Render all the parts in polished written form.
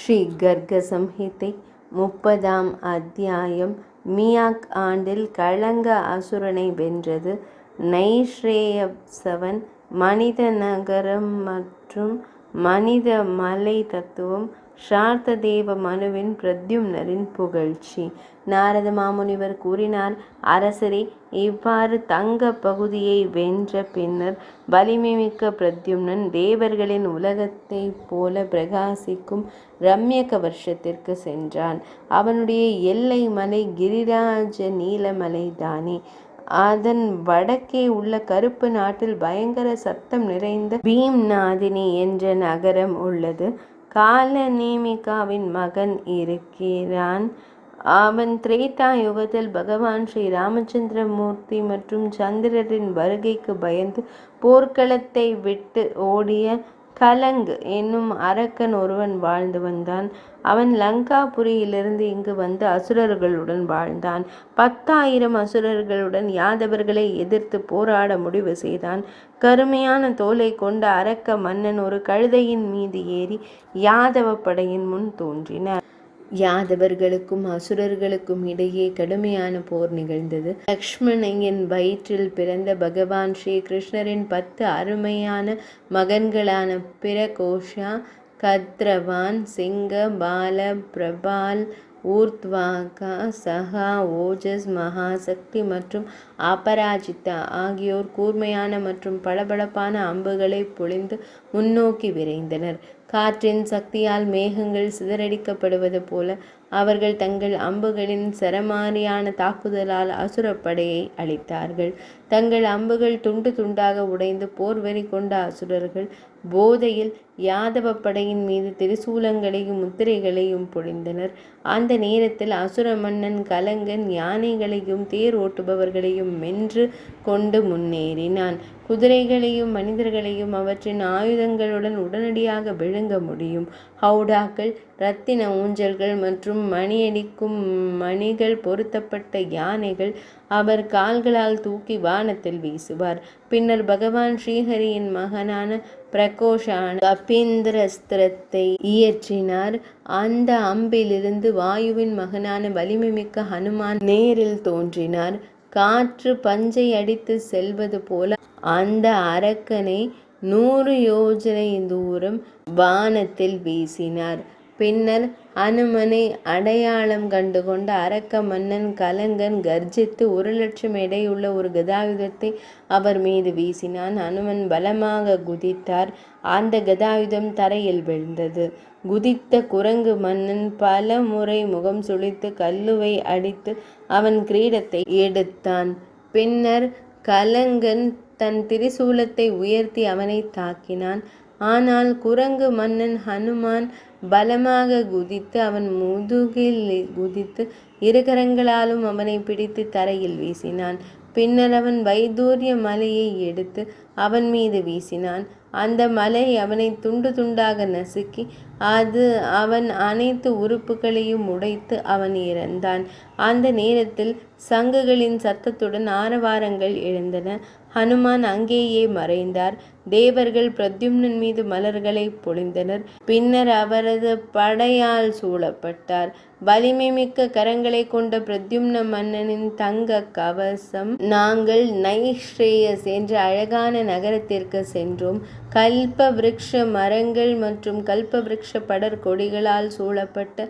ஸ்ரீ கர்க சம்ஹிதை 30ஆம் அத்தியாயம். மியாக் ஆண்டில் கళங்க அசுரனை வென்றது. நைஷ்ரேயசவன் மனித நகரம் மற்றும் மனித மலை தத்துவம். சார்த்ததேவ மனுவின் பிரத்யும்னரின் புகழ்ச்சி. நாரத மாமுனிவர் கூறினார், அரசரே, இவ்வாறு தங்க பகுதியை வென்ற பின்னர் வலிமைமிக்க பிரத்யும்னன் தேவர்களின் உலகத்தை போல பிரகாசிக்கும் ரம்யக வருஷத்திற்கு சென்றான். அவனுடைய எல்லை மலை கிரிராஜ நீலமலை தானே. அதன் வடக்கே உள்ள கருப்பு நாட்டில் பயங்கர சத்தம் நிறைந்த பீம்நாதினி என்ற நகரம் உள்ளது. காலநேமிகாவின் மகன் இருக்கிறான். அவன் திரேதா யுகத்தில் பகவான் ஸ்ரீ ராமச்சந்திர மூர்த்தி மற்றும் சந்திரரின் வருகைக்கு பயந்து போர்க்களத்தை விட்டு ஓடிய கலங் என்னும் அரக்கன் ஒருவன் வாழ்ந்து வந்தான். அவன் லங்காபுரியிலிருந்து இங்கு வந்து அசுரர்களுடன் வாழ்ந்தான். 10,000 அசுரர்களுடன் யாதவர்களை எதிர்த்து போராட முடிவு செய்தான். கருமையான தோலை கொண்ட அரக்க மன்னன் ஒரு கழுதையின் மீது ஏறி யாதவ படையின் முன் தோன்றினார். யாதவர்களுக்கும் அசுரர்களுக்கும் இடையே கடுமையான போர் நிகழ்ந்தது. லக்ஷ்மணனின் வயிற்றில் பிறந்த பகவான் ஸ்ரீ கிருஷ்ணரின் 10 அருமையான மகன்களான பிரகோஷா, கத்ரவான், சிங்க, பால, பிரபால், ஊர்த்வாகா, சகா, ஓஜஸ், மகாசக்தி மற்றும் அபராஜிதா ஆகியோர் கூர்மையான மற்றும் பளபளப்பான அம்புகளை பொழிந்து முன்னோக்கி விரைந்தனர். காற்றின் சக்தியால் மேகங்கள் சிதறடிக்கப்படுவது போல அவர்கள் தங்கள் அம்புகளின் சரமாரியான தாக்குதலால் அசுரப்படையை அழித்தார்கள். தங்கள் அம்புகள் துண்டு துண்டாக உடைந்து போர்வெறி கொண்ட அசுரர்கள் போதையில் யாதவ படையின் மீது திரிசூலங்களையும் முத்திரைகளையும் பொழிந்தனர். அந்த நேரத்தில் அசுர மன்னன் கலங்கன் யானைகளையும் தேர் ஓட்டுபவர்களையும் வென்று கொண்டு முன்னேறினான். குதிரைகளையும் மனிதர்களையும் அவற்றின் ஆயுதங்களுடன் உடனடியாக விழுங்க முடியும். ஹவுடாக்கள், இரத்தின ஊஞ்சல்கள் மற்றும் மணியடிக்கும் மணிகள் பொருத்தப்பட்ட யானைகள் அவர் கால்களால் தூக்கி வானத்தில் வீசுவார். பின்னர் பகவான் ஸ்ரீஹரியின் மகனான பிரகோஷான கபீந்திரஸ்திரத்தை இயற்றினார். அந்த அம்பிலிருந்து வாயுவின் மகனான வலிமைமிக்க ஹனுமான் நேரில் தோன்றினார். காற்று பஞ்சை அடித்து செல்வது போல அந்த அரக்கனை 100 யோஜனை தூரம் வானத்தில் வீசினார். பின்னர் ஹனுமனை அடையாளம் கண்டுகொண்ட அரக்க மன்னன் கலங்கன் கர்ஜித்து 1,00,000 எடையுள்ள ஒரு கதாயுதத்தை அவர் மீது வீசினான். ஹனுமன் பலமாக குதித்தார். அந்த கதாயுதம் தரையில் விழுந்தது. குதித்த குரங்கு மன்னன் பல முறை முகம் சுளித்து கல்லுவை அடித்து அவன் கிரீடத்தை எடுத்தான். பின்னர் கலங்கன் தன் திரிசூலத்தை உயர்த்தி அவனை தாக்கினான். ஆனால் குரங்கு மன்னன் ஹனுமான் பலமாக குதித்து அவன் முதுகில் குதித்து 2 கரங்களாலும் அவனை பிடித்து தரையில் வீசினான். பின்னர் அவன் வைதூரிய மலையை எடுத்து அவன் மீது வீசினான். அந்த மலை அவனை துண்டு துண்டாக நசுக்கி அது அவன் அனைத்து உறுப்புகளையும் உடைத்து அவன் இறந்தான். அந்த நேரத்தில் சங்குகளின் சத்தத்துடன் ஆரவாரங்கள் எழுந்தன. ஹனுமான் அங்கேயே மறைந்தார். தேவர்கள் பிரத்யும்னன் மீது மலர்களை பொழிந்தனர். பின்னர் அவரது படையால் சூழப்பட்டார். வலிமை மிக்க கரங்களை கொண்ட பிரத்யும்ன மன்னனின் தங்க கவசம். நாங்கள் நைஷ்ரேயஸ் என்ற அழகான நகரத்திற்கு சென்றோம். கல்ப விருக்ஷ மரங்கள் மற்றும் கல்ப விருக்ஷ படர் கொடிகளால் சூழப்பட்ட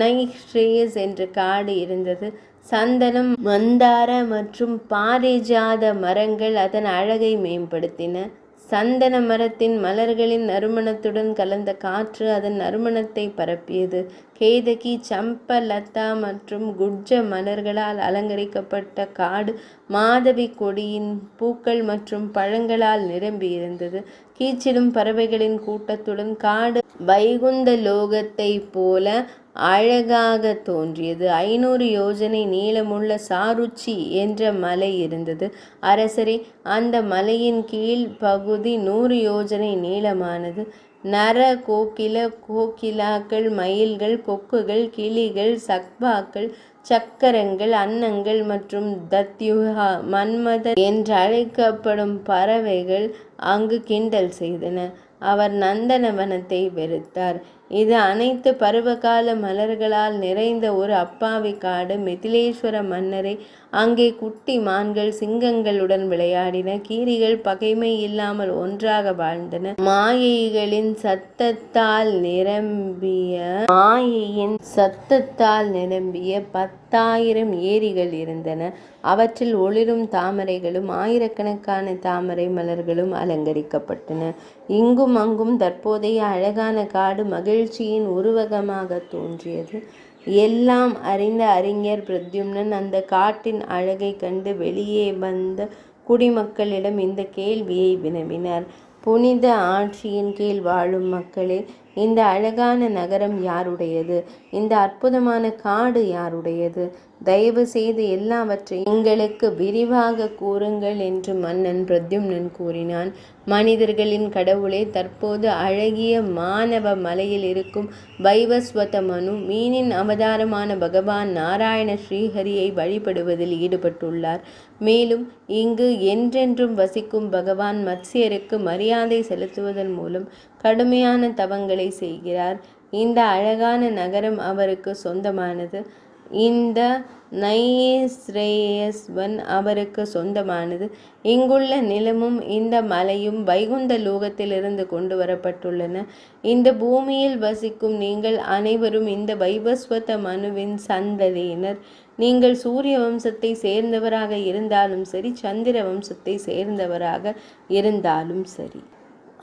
நைஷ்ரேயஸ் என்ற காடு இருந்தது. சந்தனம், மந்தார மற்றும் பாரிஜாத மரங்கள் அதன் அழகை மேம்படுத்தின. சந்தன மரத்தின் மலர்களின் நறுமணத்துடன் கலந்த காற்று அதன் நறுமணத்தை பரப்பியது. கேதகி, சம்ப, லதா மற்றும் குட்ஜ மலர்களால் அலங்கரிக்கப்பட்ட காடு மாதவி கொடியின் பூக்கள் மற்றும் பழங்களால் நிரம்பியிருந்தது. கீச்சிடும் பறவைகளின் கூட்டத்துடன் காடு வைகுந்த லோகத்தை போல அழகாக தோன்றியது. 500 யோஜனை நீளமுள்ள சாருச்சி என்ற மலை இருந்தது. அரசரே, அந்த மலையின் கீழ் பகுதி 100 யோஜனை நீளமானது. நர கோகில, கோகிலாக்கள், மயில்கள், கொக்குகள், கிளிகள், சக்பாக்கள், சக்கரங்கள், அன்னங்கள் மற்றும் தத்யுகா, மன்மதர் என்றழைக்கப்படும் பறவைகள் அங்கு கிண்டல் செய்தன. அவர் நந்தனவனத்தை வெறுத்தார். இது அனைத்து பருவகால மலர்களால் நிறைந்த ஒரு அப்பாவி காடு. மிதிலேஸ்வர மன்னரை அங்கே குட்டி மான்கள் சிங்கங்களுடன் விளையாடின. கீரிகள் பகைமை இல்லாமல் ஒன்றாக வாழ்ந்தன. மாயையின் சத்தத்தால் நிரம்பிய 10,000 ஏரிகள் இருந்தன. அவற்றில் ஒளிரும் தாமரைகளும் ஆயிரக்கணக்கான தாமரை மலர்களும் அலங்கரிக்கப்பட்டன. இங்கும் அங்கும் தற்போதைய அழகான காடு மகிழ்ச்சியின் உருவகமாக தோன்றியது. எல்லாம் அறிந்த அறிஞர் பிரத்யும்னன் அந்த காட்டின் அழகை கண்டு வெளியே வந்த குடிமக்களிடம் இந்த கேள்வியை வினவினார். புனித ஆட்சியின் கீழ் வாழும் மக்களே, இந்த அழகான நகரம் யாருடையது? இந்த அற்புதமான காடு யாருடையது? தயவு செய்து எல்லாவற்றையும் எங்களுக்கு விரிவாக கூறுங்கள் என்று மன்னன் பிரத்யும்னன் கூறினான். மனிதர்களின் கடவுளே, தற்போது அழகிய மானவ மலையில் இருக்கும் வைவஸ்வத மனு மீனின் அவதாரமான பகவான் நாராயண ஸ்ரீஹரியை வழிபடுவதில் ஈடுபட்டுள்ளார். மேலும் இங்கு என்றென்றும் வசிக்கும் பகவான் மத்ஸ்யருக்கு மரியாதை செலுத்துவதன் மூலம் கடுமையான தவங்களை செய்கிறார். இந்த அழகான நகரம் அவருக்கு சொந்தமானது. இந்த நைஸ்ரேயஸ்வன் அவருக்கு சொந்தமானது. இங்குள்ள நிலமும் இந்த மலையும் வைகுந்த லோகத்திலிருந்து கொண்டு வரப்பட்டுள்ளன. இந்த பூமியில் வசிக்கும் நீங்கள் அனைவரும் இந்த வைவஸ்வத மனுவின் சந்ததியினர். நீங்கள் சூரிய வம்சத்தை சேர்ந்தவராக இருந்தாலும் சரி, சந்திர வம்சத்தை சேர்ந்தவராக இருந்தாலும் சரி.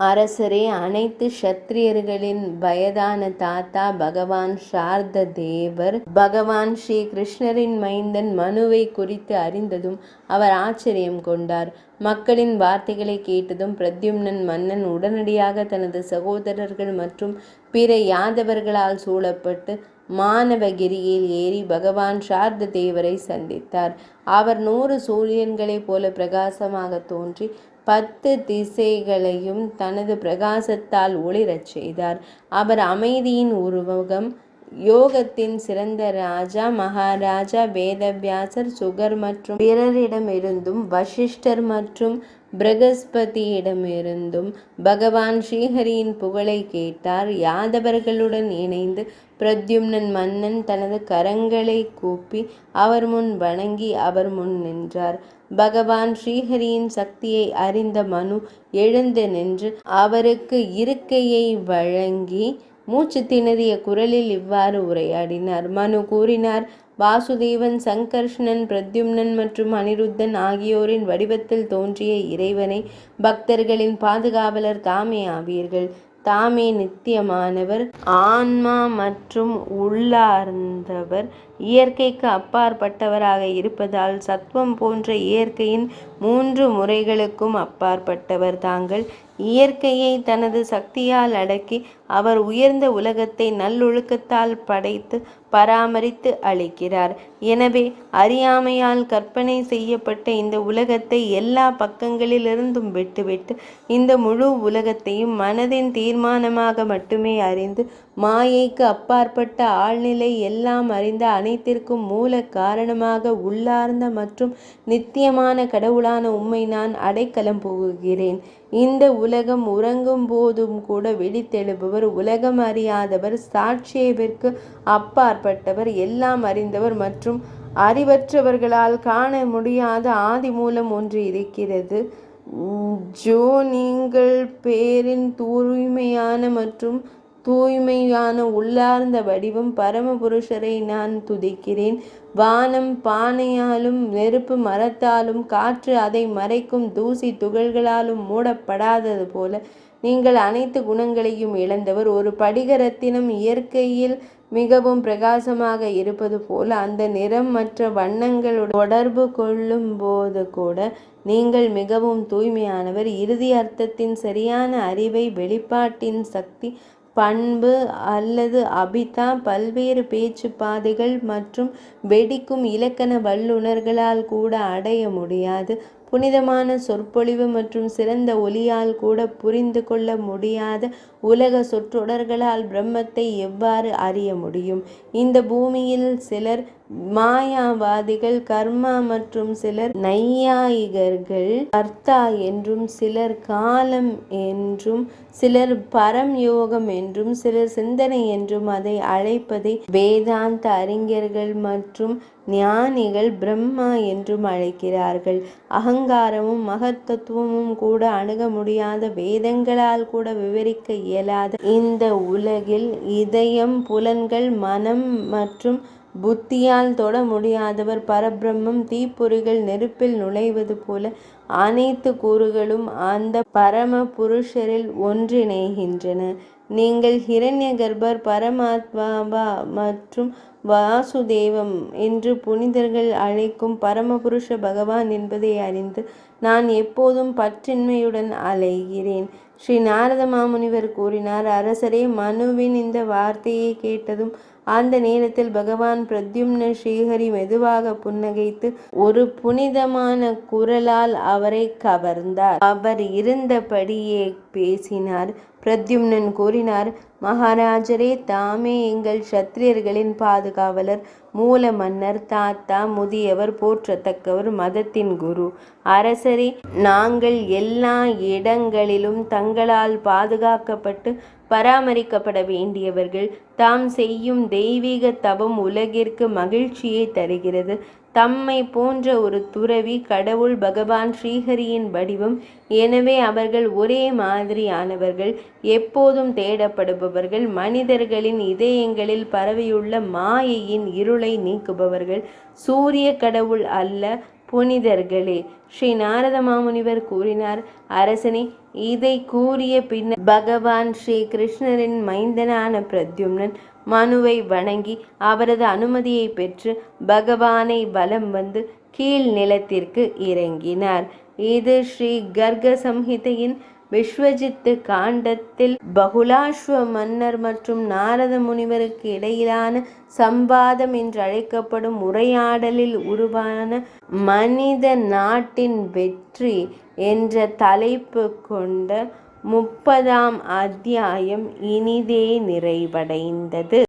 அரசரே, அனைத்து க்ஷத்திரியர்களின் வயதான தாத்தா பகவான் சார்த தேவர் பகவான் ஸ்ரீ கிருஷ்ணரின் மைந்தன் மனுவை குறித்து அறிந்ததும் அவர் ஆச்சரியம் கொண்டார். மக்களின் வார்த்தைகளை கேட்டதும் பிரத்யும்னன் மன்னன் உடனடியாக தனது சகோதரர்கள் மற்றும் பிற யாதவர்களால் சூழப்பட்டு மானவகிரியில் ஏறி பகவான் சார்த தேவரை சந்தித்தார். அவர் 100 சூரியன்களைப் போல பிரகாசமாக தோன்றி 10 திசைகளையும் தனது பிரகாசத்தால் ஒளிரச் செய்தார். அவர் அமைதியின் உருவகம். யோகத்தின் சிறந்த ராஜா மகாராஜா வேதவியாசர் சுகர் மற்றும் பிறரிடமிருந்தும் வசிஷ்டர் மற்றும் பிரகஸ்பதியிடமிருந்தும் பகவான் ஸ்ரீஹரியின் புகழை கேட்டார். யாதவர்களுடன் இணைந்து பிரத்யும்னன் மன்னன் தனது கரங்களை கூப்பி அவர் முன் வணங்கி அவர் முன் நின்றார். பகவான் ஸ்ரீஹரியின் சக்தியை அறிந்த மனு எழுந்து நின்று அவருக்கு இருக்கையை வழங்கி மூச்சு திணறிய குரலில் இவ்வாறு உரையாடினார். மனு கூறினார், வாசுதேவன், சங்கர்ஷ்ணன், பிரத்யும்னன் மற்றும் அனிருத்தன் ஆகியோரின் வடிவத்தில் தோன்றிய இறைவனை பக்தர்களின் பாதுகாவலர் தாமே ஆவீர்கள். தாமே நித்தியமானவர், ஆன்மா மற்றும் உள்ளார்ந்தவர், இயற்கைக்கு அப்பாற்பட்டவராக இருப்பதால் சத்துவம் போன்ற இயற்கையின் 3 முறைகளுக்கும் அப்பாற்பட்டவர். தாங்கள் இயற்கையை தனது சக்தியால் அடக்கி அவர் உயர்ந்த உலகத்தை நல்லொழுக்கத்தால் படைத்து பராமரித்து அளிக்கிறார். எனவே அறியாமையால் கற்பனை செய்யப்பட்ட இந்த உலகத்தை எல்லா பக்கங்களிலிருந்தும் விட்டுவிட்டு இந்த முழு உலகத்தையும் மனதின் தீர்மானமாக மட்டுமே அறிந்து மாயைக்கு அப்பாற்பட்ட ஆழ்நிலை எல்லாம் அறிந்த அனைத்திற்கும் மூல காரணமாக உள்ளார்ந்த மற்றும் நித்தியமான கடவுளான உம்மை நான் அடைக்கலம் புகுகிறேன். இந்த உலகம் உறங்கும் போதும் கூட விழித்தெழுபவர், உலகம் அறியாதவர், சாட்சியவிற்கு அப்பாற்பட்டவர், எல்லாம் அறிந்தவர் மற்றும் அறிவற்றவர்களால் காண முடியாத ஆதி மூலம் ஒன்று இருக்கிறது. ஜோ, நீங்கள் பேரின் தூய்மையான மற்றும் தூய்மையான உள்ளார்ந்த வடிவம் பரமபுருஷரை நான் துதிக்கிறேன். வானம் பானையாலும் நெருப்பு மரத்தாலும் காற்று அதை மறைக்கும் தூசி துகள்களாலும் மூடப்படாதது போல நீங்கள் அனைத்து குணங்களையும் இழந்தவர். ஒரு படிகரத்தினம் இயற்கையில் மிகவும் பிரகாசமாக இருப்பது போல அந்த நிறம் மற்ற வண்ணங்களுடன் தொடர்பு கொள்ளும் போது கூட நீங்கள் மிகவும் தூய்மையானவர். இறுதி அர்த்தத்தின் சரியான அறிவை, வெளிப்பாட்டின் சக்தி, பண்பு அல்லது அபிதா, பல்வேறு பேச்சு பாதைகள் மற்றும் வெடிக்கும் இலக்கண வல்லுநர்களால் கூட அடைய முடியாது. புனிதமான சொற்பொழிவு மற்றும் சிறந்த ஒலியால் கூட புரிந்து கொள்ள முடியாத உலக சொற்றொடர்களால் பிரம்மத்தை எவ்வாறு அறிய முடியும்? இந்த பூமியில் சிலர் மாயாவாதிகள், கர்மா மற்றும் சிலர் நையாயிகர்கள், கர்த்தா என்றும் சிலர் காலம் என்றும் சிலர் பரம் யோகம் என்றும் சிலர் சிந்தனை என்றும் அதை அழைப்பதை வேதாந்த அறிஞர்கள் மற்றும் ஞானிகள் பிரம்மா என்றும் அழைக்கிறார்கள். அகங்காரமும் மகத்தத்துவமும் கூட அணுக முடியாத, வேதங்களால் கூட விவரிக்க இயலாத இந்த உலகில் இதயம், புலன்கள், மனம் மற்றும் புத்தியால் தொட முடியாதவர் பரபிரம்மம். தீப்பொறிகள் நெருப்பில் நுழைவது போல அனைத்து கூறுகளும் அந்த பரம புருஷரில் ஒன்றிணைகின்றன. நீங்கள் ஹிரண்ய கர்ப்பர், பரமாத்மா மற்றும் வாசுதேவம் என்று புனிதர்கள் அழைக்கும் பரமபுருஷ பகவான் என்பதை அறிந்து நான் எப்போதும் பற்றின்மையுடன் அலைகிறேன். ஸ்ரீ நாரத மாமுனிவர் கூறினார், அரசரே, மனுவின் இந்த வார்த்தையை கேட்டதும் அந்த நேரத்தில் பகவான் பிரத்யும்ன ஸ்ரீஹரி மெதுவாக புன்னகைத்து ஒரு புனிதமான குரலால் அவரை கவர்ந்தார். அவர் இருந்தபடியே பேசினார். பிரத்யும்னன் கூறினார், மகாராஜரே, தாமே எங்கள் சத்திரியர்களின் பாதுகாவலர், மூல மன்னர், தாத்தா, முதியவர், போற்றத்தக்கவர், மதத்தின் குரு. அரசரே, நாங்கள் எல்லா இடங்களிலும் தங்களால் பாதுகாக்கப்பட்டு பராமரிக்கப்பட வேண்டியவர்கள். தாம் செய்யும் தெய்வீக தவம் உலகிற்கு மகிழ்ச்சியை தருகிறது. தம்மை போன்ற ஒரு துறவி கடவுள் பகவான் ஸ்ரீஹரியின் வடிவம். எனவே அவர்கள் ஒரே மாதிரியானவர்கள், எப்போதும் தேடப்படுபவர்கள், மனிதர்களின் இதயங்களில் பரவியுள்ள மாயையின் இருளை நீக்குபவர்கள், சூரிய கடவுள் அல்ல, புனிதர்களே. ஸ்ரீ நாரத மாமுனிவர் கூறினார், அரசனே, இதை கூறிய பின்னர் பகவான் ஸ்ரீ கிருஷ்ணரின் மைந்தனான பிரத்யும்னன் மனுவை வணங்கி அவரது அனுமதியை பெற்று பகவானை வலம் வந்து கீழ் நிலத்திற்கு இறங்கினார். இது ஸ்ரீ கர்க சம்ஹிதையின் விஸ்வஜித்து காண்டத்தில் பகுலாஸ்வ மன்னர் மற்றும் நாரத முனிவருக்கு இடையிலான சம்வாதம் என்று அழைக்கப்படும் உரையாடலில் உருவான மனித நாட்டின் வெற்றி என்ற தலைப்பு கொண்ட 30ஆம் அத்தியாயம் இனிதே நிறைவடைந்தது.